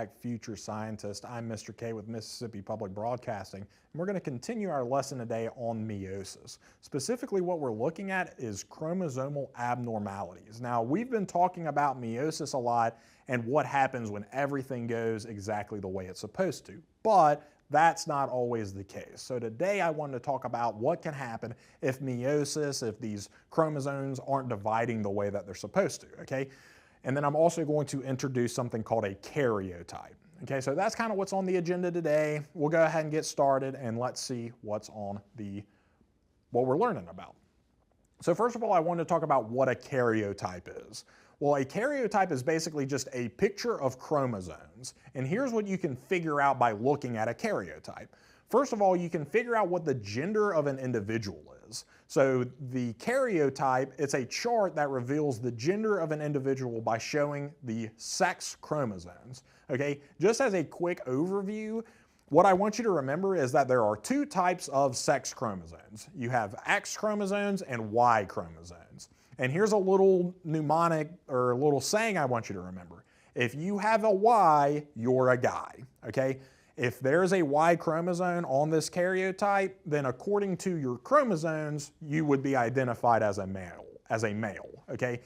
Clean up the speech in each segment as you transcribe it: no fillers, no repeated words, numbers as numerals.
Future scientist. I'm Mr. K with Mississippi Public Broadcasting, and we're going to continue our lesson today on meiosis. Specifically, what we're looking at is chromosomal abnormalities. Now, we've been talking about meiosis a lot and what happens when everything goes exactly the way it's supposed to, but that's not always the case. So today I wanted to talk about what can happen if meiosis, if these chromosomes aren't dividing the way that they're supposed to, okay? And then I'm also going to introduce something called a karyotype. Okay, so that's kind of what's on the agenda today. We'll go ahead and get started and let's see what's on what we're learning about. So first of all, I want to talk about what a karyotype is. Well, a karyotype is basically just a picture of chromosomes. And here's what you can figure out by looking at a karyotype. First of all, you can figure out what the gender of an individual is. So the karyotype, it's a chart that reveals the gender of an individual by showing the sex chromosomes. Okay, just as a quick overview, what I want you to remember is that there are two types of sex chromosomes. You have X chromosomes and Y chromosomes. And here's a little mnemonic or a little saying I want you to remember. If you have a Y, you're a guy, okay? If there's a Y chromosome on this karyotype, then according to your chromosomes, you would be identified as a male, okay?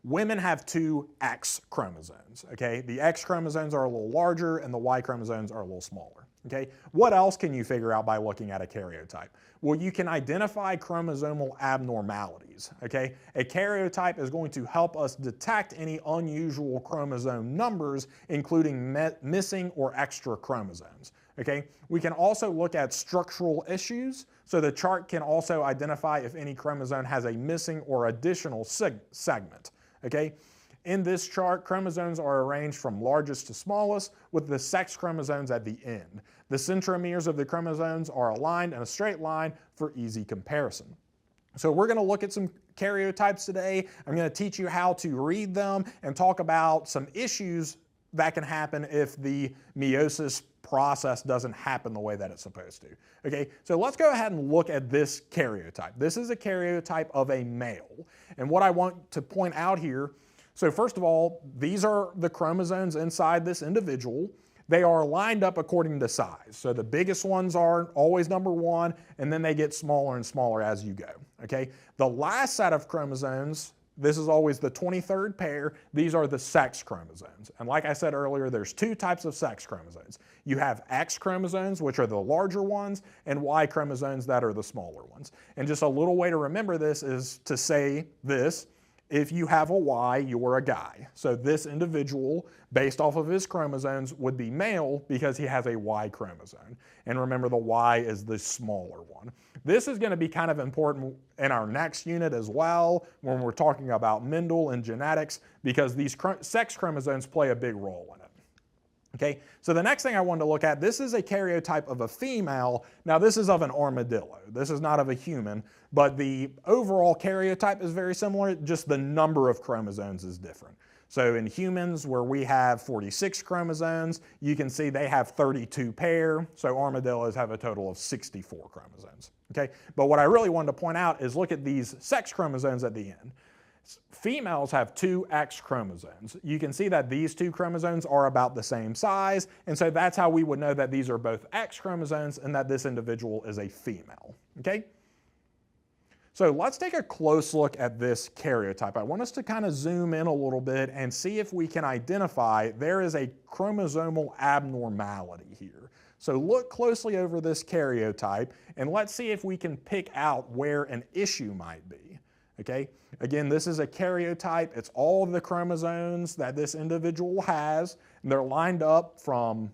Women have two X chromosomes, okay? The X chromosomes are a little larger and the Y chromosomes are a little smaller, okay? What else can you figure out by looking at a karyotype? Well, you can identify chromosomal abnormalities, okay? A karyotype is going to help us detect any unusual chromosome numbers, including missing or extra chromosomes, okay? We can also look at structural issues, so the chart can also identify if any chromosome has a missing or additional segment, okay? In this chart, chromosomes are arranged from largest to smallest with the sex chromosomes at the end. The centromeres of the chromosomes are aligned in a straight line for easy comparison. So we're going to look at some karyotypes today. I'm going to teach you how to read them and talk about some issues that can happen if the meiosis process doesn't happen the way that it's supposed to. Okay, so let's go ahead and look at this karyotype. This is a karyotype of a male. And what I want to point out here, so first of all, these are the chromosomes inside this individual. They are lined up according to size. So the biggest ones are always number one, and then they get smaller and smaller as you go, okay? The last set of chromosomes, this is always the 23rd pair. These are the sex chromosomes. And like I said earlier, there's two types of sex chromosomes. You have X chromosomes, which are the larger ones, and Y chromosomes that are the smaller ones. And just a little way to remember this is to say this: if you have a Y, you're a guy. So this individual, based off of his chromosomes, would be male because he has a Y chromosome. And remember, the Y is the smaller one. This is going to be kind of important in our next unit as well when we're talking about Mendel and genetics, because these sex chromosomes play a big role in it. Okay, so the next thing I wanted to look at, this is a karyotype of a female. Now this is of an armadillo. This is not of a human, but the overall karyotype is very similar, just the number of chromosomes is different. So in humans, where we have 46 chromosomes, you can see they have 32 pair, so armadillos have a total of 64 chromosomes. Okay, but what I really wanted to point out is look at these sex chromosomes at the end. Females have two X chromosomes. You can see that these two chromosomes are about the same size, and so that's how we would know that these are both X chromosomes and that this individual is a female, okay? So let's take a close look at this karyotype. I want us to kind of zoom in a little bit and see if we can identify there is a chromosomal abnormality here. So look closely over this karyotype and let's see if we can pick out where an issue might be. Okay, again, this is a karyotype. It's all of the chromosomes that this individual has, and they're lined up from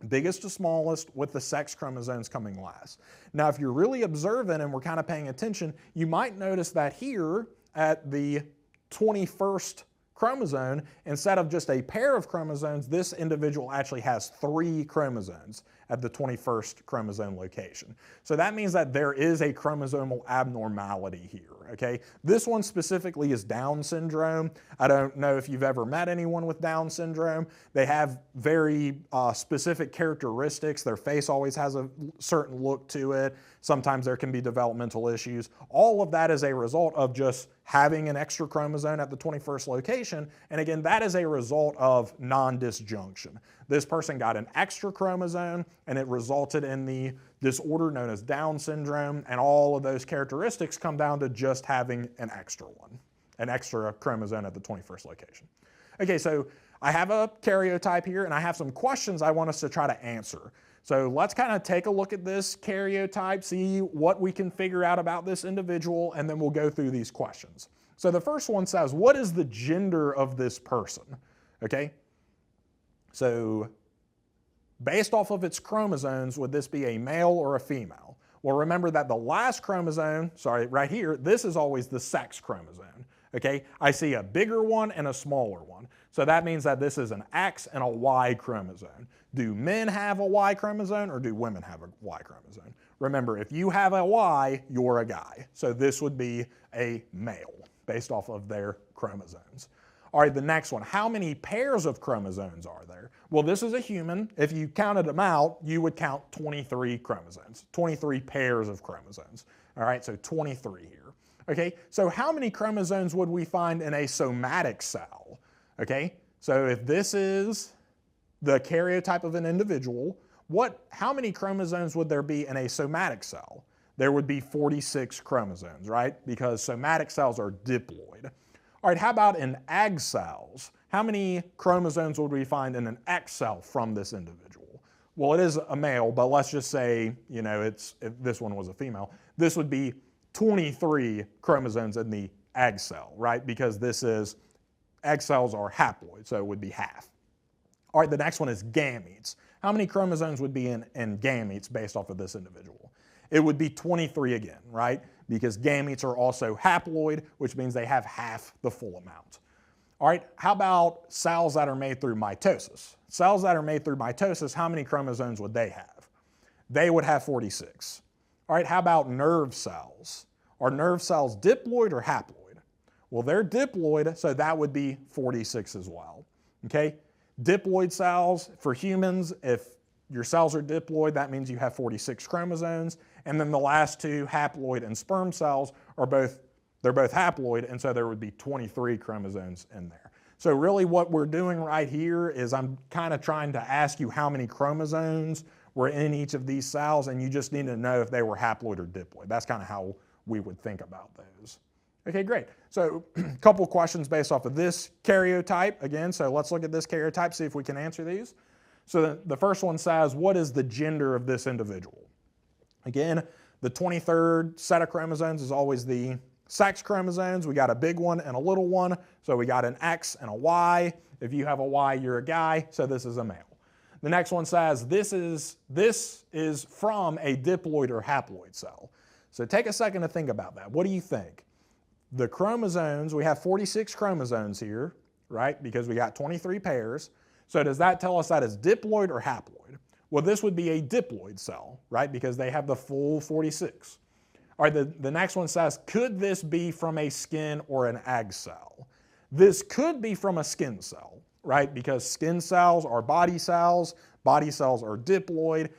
biggest to smallest with the sex chromosomes coming last. Now, if you're really observant and we're kind of paying attention, you might notice that here at the 21st chromosome, instead of just a pair of chromosomes, this individual actually has 3 chromosomes at the 21st chromosome location. So that means that there is a chromosomal abnormality here, okay? This one specifically is Down syndrome. I don't know if you've ever met anyone with Down syndrome. They have very specific characteristics. Their face always has a certain look to it. Sometimes there can be developmental issues. All of that is a result of just having an extra chromosome at the 21st location. And again, that is a result of nondisjunction. This person got an extra chromosome and it resulted in the disorder known as Down syndrome, and all of those characteristics come down to just having an extra one, an extra chromosome at the 21st location. Okay, so I have a karyotype here and I have some questions I want us to try to answer. So let's kind of take a look at this karyotype, see what we can figure out about this individual, and then we'll go through these questions. So the first one says, what is the gender of this person? Okay, so based off of its chromosomes, would this be a male or a female? Well, remember that the last chromosome, right here, this is always the sex chromosome. Okay, I see a bigger one and a smaller one. So that means that this is an X and a Y chromosome. Do men have a Y chromosome or do women have a Y chromosome? Remember, if you have a Y, you're a guy. So this would be a male based off of their chromosomes. All right, the next one, how many pairs of chromosomes are there? Well, this is a human. If you counted them out, you would count 23 chromosomes, 23 pairs of chromosomes. All right, so 23 here. Okay, so how many chromosomes would we find in a somatic cell? Okay, so if this is the karyotype of an individual, how many chromosomes would there be in a somatic cell? There would be 46 chromosomes, right? Because somatic cells are diploid. All right, how about in egg cells? How many chromosomes would we find in an X cell from this individual? Well, it is a male, but let's just say, you know, if this one was a female, this would be 23 chromosomes in the egg cell, right? Because egg cells are haploid, so it would be half. All right, the next one is gametes. How many chromosomes would be in gametes based off of this individual? It would be 23 again, right? Because gametes are also haploid, which means they have half the full amount. All right, how about cells that are made through mitosis? Cells that are made through mitosis, how many chromosomes would they have? They would have 46. All right, how about nerve cells? Are nerve cells diploid or haploid? Well, they're diploid, so that would be 46 as well. Okay, diploid cells for humans, if your cells are diploid, that means you have 46 chromosomes. And then the last two, haploid and sperm cells, they're both haploid, and so there would be 23 chromosomes in there. So really what we're doing right here is I'm kind of trying to ask you how many chromosomes were in each of these cells, and you just need to know if they were haploid or diploid. That's kind of how we would think about those. Okay, great. So a couple questions based off of this karyotype again. So let's look at this karyotype, see if we can answer these. So the first one says, what is the gender of this individual? Again, the 23rd set of chromosomes is always the sex chromosomes. We got a big one and a little one. So we got an X and a Y. If you have a Y, you're a guy. So this is a male. The next one says this is from a diploid or haploid cell. So take a second to think about that. What do you think? The chromosomes, we have 46 chromosomes here, right? Because we got 23 pairs. So does that tell us that it's diploid or haploid? Well, this would be a diploid cell, right? Because they have the full 46. All right, the next one says, could this be from a skin or an egg cell? This could be from a skin cell, right? Because skin cells are body cells. Body cells are diploid.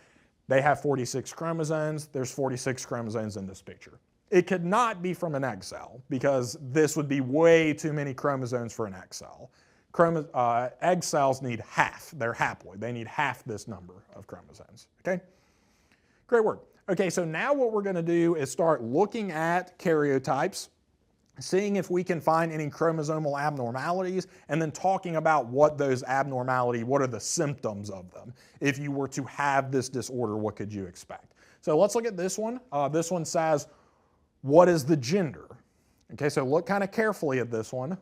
They have 46 chromosomes. There's 46 chromosomes in this picture. It could not be from an egg cell because this would be way too many chromosomes for an egg cell. Egg cells need half. They're haploid. They need half this number of chromosomes. Okay? Great work. Okay, so now what we're going to do is start looking at karyotypes, seeing if we can find any chromosomal abnormalities, and then talking about what those abnormalities, what are the symptoms of them. If you were to have this disorder, what could you expect? So let's look at this one. This one says, what is the gender? Okay, so look kind of carefully at this one.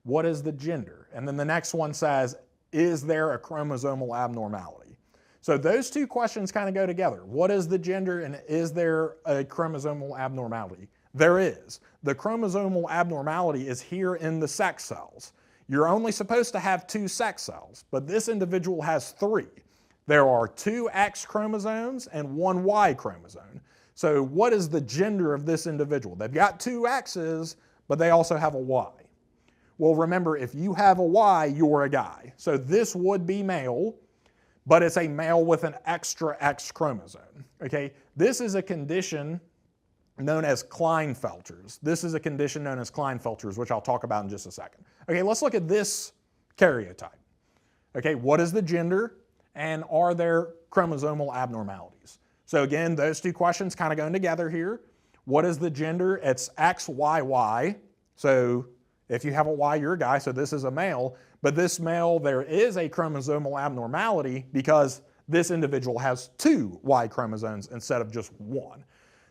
What is the gender? And then the next one says, is there a chromosomal abnormality? So those two questions kind of go together. What is the gender and is there a chromosomal abnormality? There is. The chromosomal abnormality is here in the sex cells. You're only supposed to have 2 sex cells, but this individual has 3. there are 2 X chromosomes and 1 Y chromosome. So what is the gender of this individual? They've got 2 X's, but they also have a Y. Well, remember, if you have a Y, you're a guy. So this would be male, but it's a male with an extra X chromosome. Okay, this is a condition known as Klinefelters. This is a condition known as Klinefelters, which I'll talk about in just a second. Okay, let's look at this karyotype. Okay, what is the gender, and are there chromosomal abnormalities? So again, those 2 questions kind of going together here. What is the gender? It's XYY. So if you have a Y, you're a guy, so this is a male. But this male, there is a chromosomal abnormality because this individual has 2 Y chromosomes instead of just 1.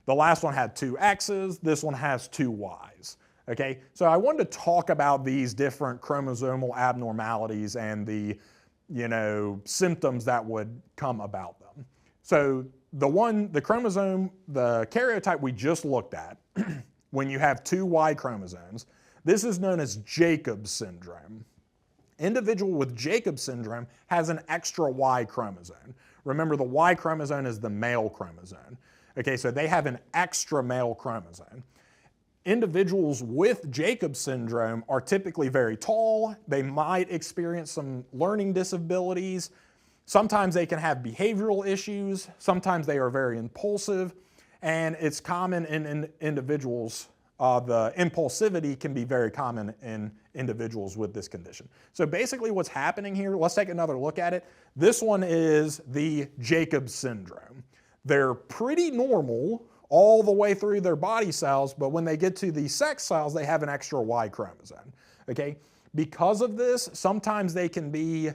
The last one had 2 X's, this one has 2 Y's. Okay, so I wanted to talk about these different chromosomal abnormalities and the, symptoms that would come about them. So the karyotype we just looked at, when you have 2 Y chromosomes, this is known as Jacob's syndrome. Individual with Jacob's syndrome has an extra Y chromosome. Remember, the Y chromosome is the male chromosome. Okay, so they have an extra male chromosome. Individuals with Jacob's syndrome are typically very tall. They might experience some learning disabilities. Sometimes they can have behavioral issues. Sometimes they are very impulsive. And it's common in individuals, the impulsivity can be very common in individuals with this condition. So basically what's happening here, let's take another look at it. This one is the Jacob's syndrome. They're pretty normal all the way through their body cells, but when they get to the sex cells, they have an extra Y chromosome. Okay? Because of this, sometimes they can be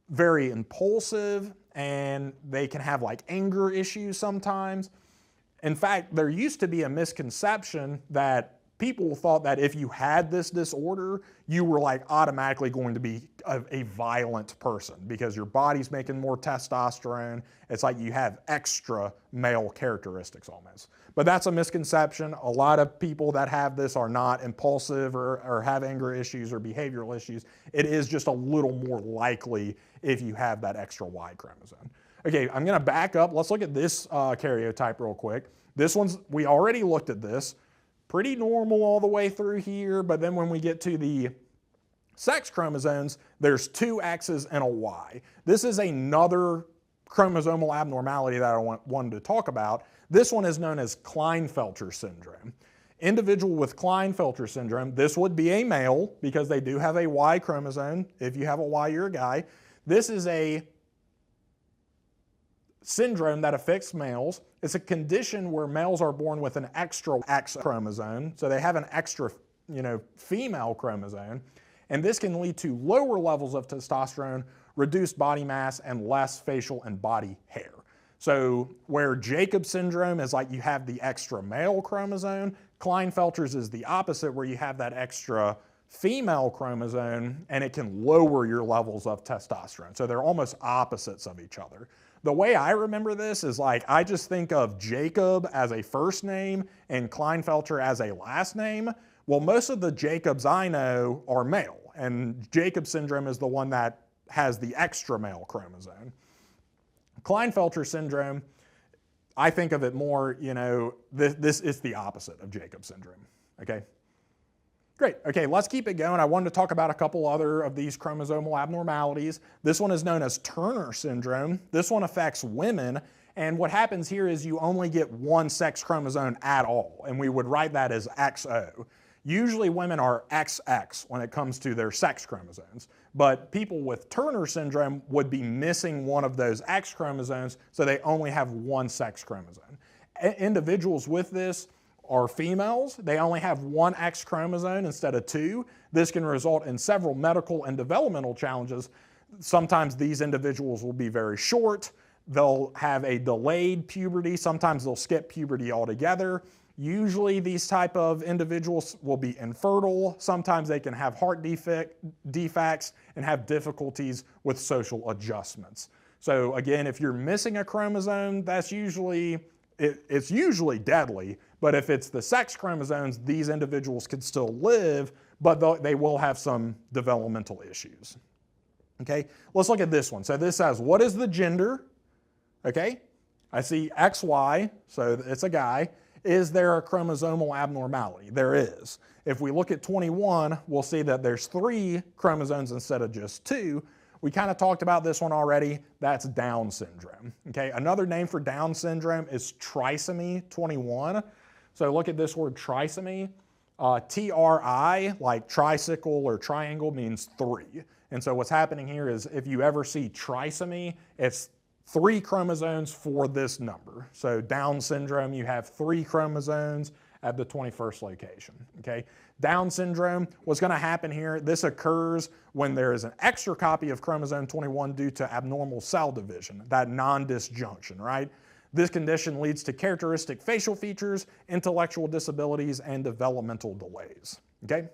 very impulsive and they can have like anger issues sometimes. In fact, there used to be a misconception that people thought that if you had this disorder, you were like automatically going to be a violent person because your body's making more testosterone. It's like you have extra male characteristics almost. But that's a misconception. A lot of people that have this are not impulsive or have anger issues or behavioral issues. It is just a little more likely if you have that extra Y chromosome. Okay, I'm gonna back up. Let's look at this karyotype real quick. This one's, we already looked at this. Pretty normal all the way through here, but then when we get to the sex chromosomes, there's 2 X's and a Y. This is another chromosomal abnormality that I wanted to talk about. This one is known as Klinefelter syndrome. Individual with Klinefelter syndrome, this would be a male because they do have a Y chromosome. If you have a Y, you're a guy. This is a syndrome that affects males. It's a condition where males are born with an extra X chromosome, so they have an extra, female chromosome, and this can lead to lower levels of testosterone, reduced body mass, and less facial and body hair. So where Jacob's syndrome is like you have the extra male chromosome, Klinefelter's is the opposite, where you have that extra female chromosome and it can lower your levels of testosterone. So they're almost opposites of each other. The way I remember this is like, I just think of Jacob as a first name and Klinefelter as a last name. Well, most of the Jacobs I know are male, and Jacob's syndrome is the one that has the extra male chromosome. Klinefelter syndrome, I think of it more, this is the opposite of Jacob's syndrome, okay? Great, okay, let's keep it going. I wanted to talk about a couple other of these chromosomal abnormalities. This one is known as Turner syndrome. This one affects women, and what happens here is you only get 1 sex chromosome at all, and we would write that as XO. Usually women are XX when it comes to their sex chromosomes, but people with Turner syndrome would be missing one of those X chromosomes, so they only have 1 sex chromosome. Individuals with this are females. They only have 1 X chromosome instead of 2. This can result in several medical and developmental challenges. Sometimes these individuals will be very short. They'll have a delayed puberty. Sometimes they'll skip puberty altogether. Usually these type of individuals will be infertile. Sometimes they can have heart defects and have difficulties with social adjustments. So again, if you're missing a chromosome, that's usually, it's usually deadly, but if it's the sex chromosomes, these individuals can still live, but they will have some developmental issues. Okay, let's look at this one. So this says, what is the gender? Okay, I see XY, so it's a guy. Is there a chromosomal abnormality? There is. If we look at 21, we'll see that there's 3 chromosomes instead of just 2. We kind of talked about this one already. That's Down syndrome. Okay, another name for Down syndrome is trisomy 21. So look at this word trisomy. TRI, like tricycle or triangle, means 3. And so what's happening here is if you ever see trisomy, it's 3 chromosomes for this number. So Down syndrome, you have 3 chromosomes at the 21st location. Okay, Down syndrome, what's going to happen here, this occurs when there is an extra copy of chromosome 21 due to abnormal cell division, that nondisjunction, right? This condition leads to characteristic facial features, intellectual disabilities, and developmental delays. Okay?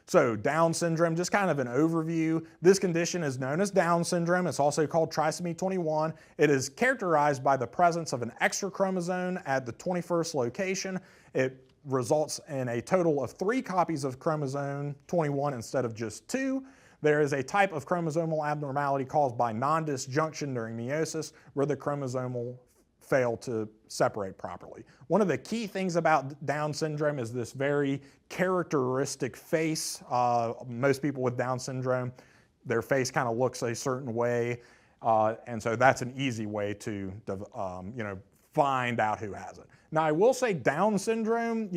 So Down syndrome, just kind of an overview. This condition is known as Down syndrome. It's also called trisomy 21. It is characterized by the presence of an extra chromosome at the 21st location. It results in a total of 3 copies of chromosome 21 instead of just 2. There is a type of chromosomal abnormality caused by nondisjunction during meiosis where the chromosomal fail to separate properly. One of the key things about Down syndrome is this very characteristic face. Most people with Down syndrome, their face kind of looks a certain way, and so that's an easy way to find out who has it. Now I will say Down syndrome,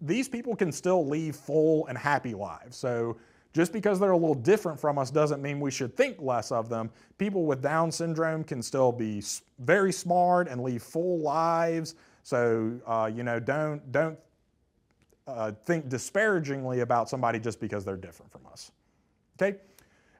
these people can still lead full and happy lives. So just because they're a little different from us doesn't mean we should think less of them. People with Down syndrome can still be very smart and lead full lives. So, don't think disparagingly about somebody just because they're different from us. Okay?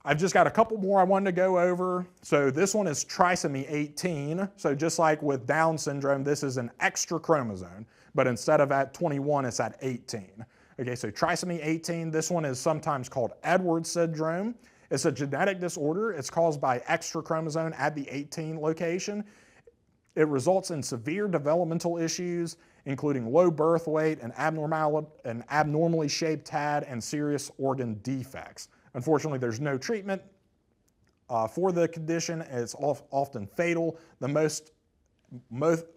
I've just got a couple more I wanted to go over. So this one is trisomy 18. So just like with Down syndrome, this is an extra chromosome, but instead of at 21, it's at 18. Okay, so trisomy 18, this one is sometimes called Edwards syndrome. It's a genetic disorder. It's caused by extra chromosome at the 18 location. It results in severe developmental issues, including low birth weight, an abnormally shaped head, and serious organ defects. Unfortunately, there's no treatment for the condition. It's often fatal. The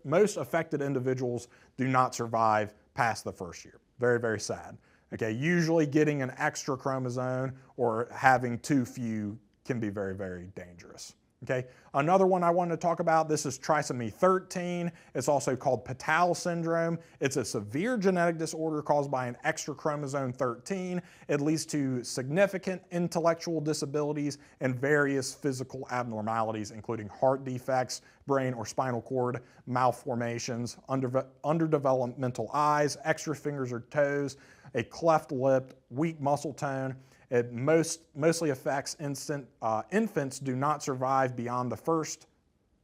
most affected individuals do not survive past the first year. Very, very sad. Okay, usually getting an extra chromosome or having too few can be very, very dangerous. Okay, another one I wanted to talk about, this is trisomy 13. It's also called Patel syndrome. It's a severe genetic disorder caused by an extra chromosome 13. It leads to significant intellectual disabilities and various physical abnormalities, including heart defects, brain or spinal cord malformations, underdevelopmental eyes, extra fingers or toes, a cleft lip, weak muscle tone. It mostly affects infants do not survive beyond the first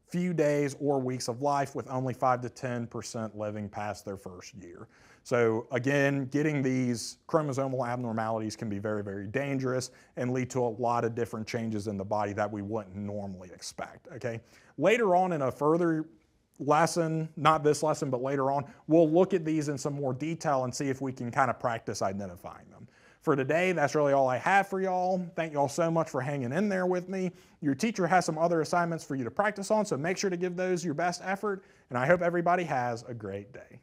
few days or weeks of life, with only 5 to 10% living past their first year. So again, getting these chromosomal abnormalities can be very, very dangerous and lead to a lot of different changes in the body that we wouldn't normally expect, okay? Later on in a further lesson, not this lesson, but later on, we'll look at these in some more detail and see if we can kind of practice identifying them. For today, that's really all I have for y'all. Thank y'all so much for hanging in there with me. Your teacher has some other assignments for you to practice on, so make sure to give those your best effort, and I hope everybody has a great day.